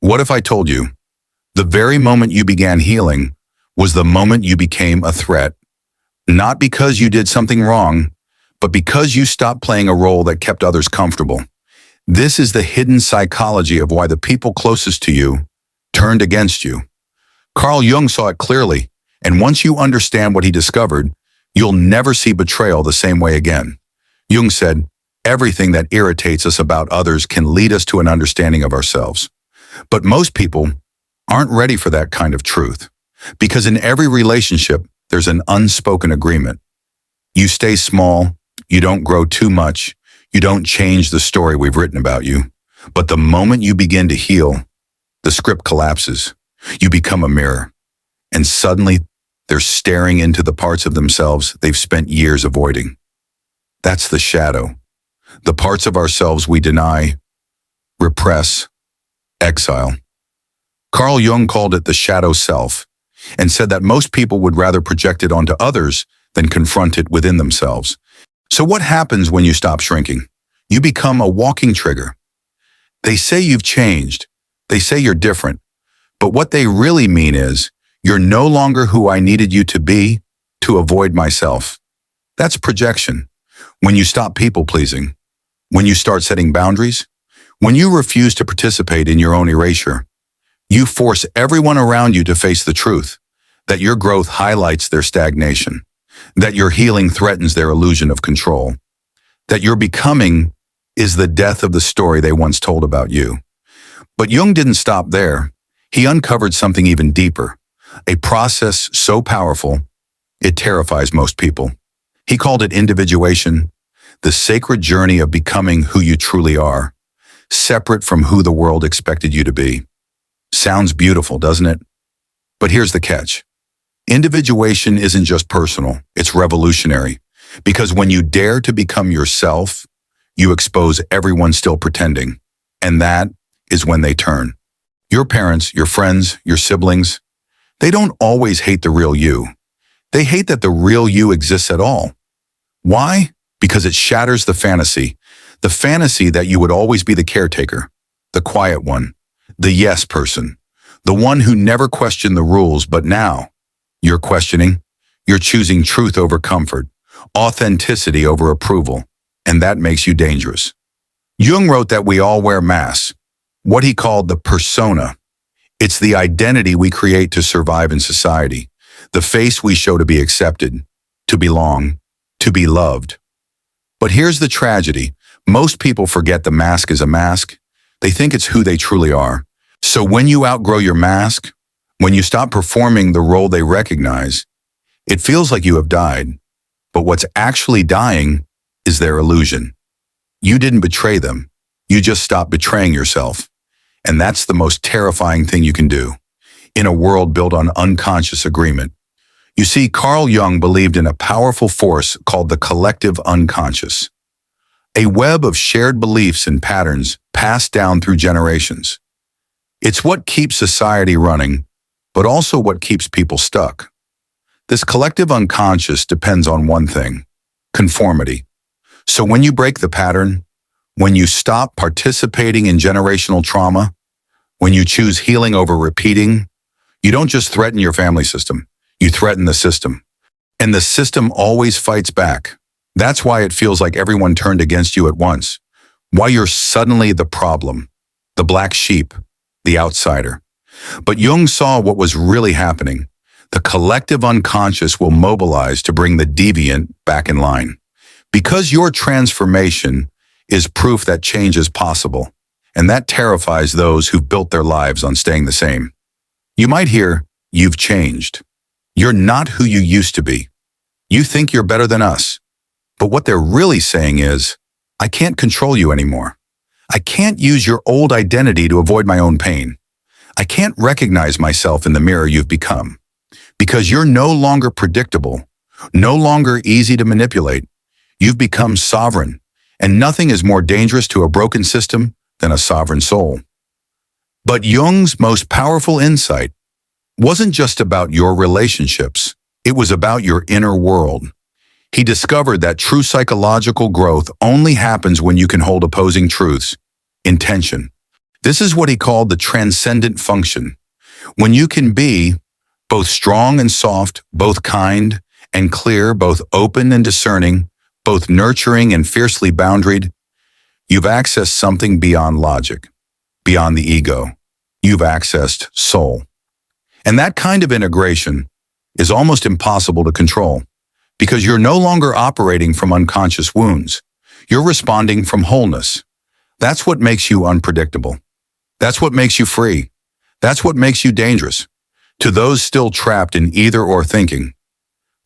What if I told you the very moment you began healing was the moment you became a threat? Not because you did something wrong, but because you stopped playing a role that kept others comfortable. This is the hidden psychology of why the people closest to you turned against you. Carl Jung saw it clearly, and once you understand what he discovered, you'll never see betrayal the same way again. Jung said, everything that irritates us about others can lead us to an understanding of ourselves. But most people aren't ready for that kind of truth, because in every relationship, there's an unspoken agreement. You stay small, you don't grow too much, you don't change the story we've written about you. But the moment you begin to heal, the script collapses. You become a mirror, and suddenly they're staring into the parts of themselves they've spent years avoiding. That's the shadow, the parts of ourselves we deny, repress, exile. Carl Jung called it the shadow self, and said that most people would rather project it onto others than confront it within themselves. So what happens when you stop shrinking? You become a walking trigger. They say you've changed. They say you're different. But what they really mean is, you're no longer who I needed you to be to avoid myself. That's projection. When you stop people-pleasing, when you start setting boundaries, when you refuse to participate in your own erasure, you force everyone around you to face the truth, that your growth highlights their stagnation, that your healing threatens their illusion of control, that your becoming is the death of the story they once told about you. But Jung didn't stop there. He uncovered something even deeper, a process so powerful, it terrifies most people. He called it individuation, the sacred journey of becoming who you truly are, separate from who the world expected you to be. Sounds beautiful, doesn't it? But here's the catch. Individuation isn't just personal, it's revolutionary. Because when you dare to become yourself, you expose everyone still pretending. And that is when they turn. Your parents, your friends, your siblings, they don't always hate the real you. They hate that the real you exists at all. Why? Because it shatters the fantasy that you would always be the caretaker, the quiet one, the yes person, the one who never questioned the rules, but now you're questioning, you're choosing truth over comfort, authenticity over approval, and that makes you dangerous. Jung wrote that we all wear masks, what he called the persona. It's the identity we create to survive in society, the face we show to be accepted, to belong, to be loved. But here's the tragedy. Most people forget the mask is a mask. They think it's who they truly are. So when you outgrow your mask, when you stop performing the role they recognize, it feels like you have died. But what's actually dying is their illusion. You didn't betray them. You just stopped betraying yourself. And that's the most terrifying thing you can do in a world built on unconscious agreement. You see, Carl Jung believed in a powerful force called the collective unconscious, a web of shared beliefs and patterns passed down through generations. It's what keeps society running, but also what keeps people stuck. This collective unconscious depends on one thing: conformity. So when you break the pattern, when you stop participating in generational trauma, when you choose healing over repeating, you don't just threaten your family system, you threaten the system. And the system always fights back. That's why it feels like everyone turned against you at once. Why you're suddenly the problem, the black sheep, the outsider. But Jung saw what was really happening. The collective unconscious will mobilize to bring the deviant back in line. Because your transformation is proof that change is possible, and that terrifies those who've built their lives on staying the same. You might hear, "You've changed. You're not who you used to be. You think you're better than us." But what they're really saying is, "I can't control you anymore. I can't use your old identity to avoid my own pain. I can't recognize myself in the mirror you've become. Because you're no longer predictable, no longer easy to manipulate. You've become sovereign, and nothing is more dangerous to a broken system than a sovereign soul." But Jung's most powerful insight wasn't just about your relationships. It was about your inner world. He discovered that true psychological growth only happens when you can hold opposing truths in tension. This is what he called the transcendent function. When you can be both strong and soft, both kind and clear, both open and discerning, both nurturing and fiercely boundaried, you've accessed something beyond logic, beyond the ego. You've accessed soul. And that kind of integration is almost impossible to control because you're no longer operating from unconscious wounds. You're responding from wholeness. That's what makes you unpredictable. That's what makes you free. That's what makes you dangerous. To those still trapped in either or thinking,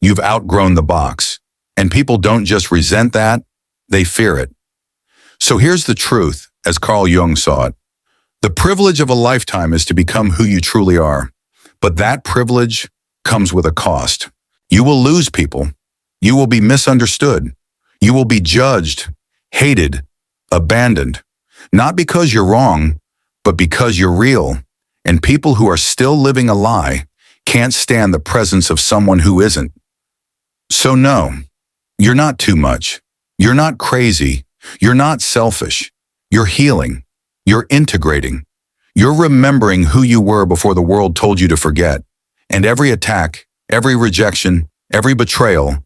you've outgrown the box. And people don't just resent that, they fear it. So here's the truth, as Carl Jung saw it. The privilege of a lifetime is to become who you truly are. But that privilege comes with a cost. You will lose people. You will be misunderstood. You will be judged, hated, abandoned. Not because you're wrong, but because you're real. And people who are still living a lie can't stand the presence of someone who isn't. So no, you're not too much. You're not crazy. You're not selfish. You're healing. You're integrating. You're remembering who you were before the world told you to forget. And every attack, every rejection, every betrayal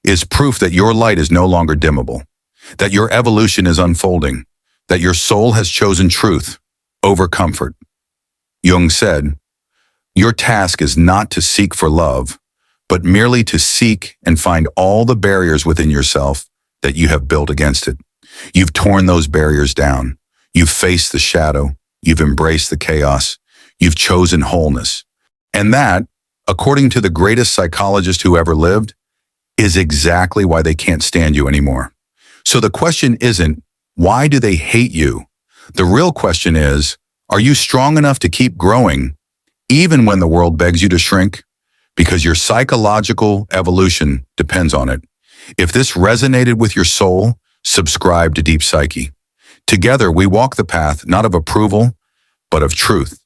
is proof that your light is no longer dimmable, that your evolution is unfolding, that your soul has chosen truth over comfort. Jung said, "Your task is not to seek for love, but merely to seek and find all the barriers within yourself that you have built against it. You've torn those barriers down. You've faced the shadow. You've embraced the chaos. You've chosen wholeness. And that, according to the greatest psychologist who ever lived, is exactly why they can't stand you anymore. So the question isn't, why do they hate you? The real question is, are you strong enough to keep growing, even when the world begs you to shrink? Because your psychological evolution depends on it. If this resonated with your soul, subscribe to Deep Psyche. Together, we walk the path not of approval, but of truth.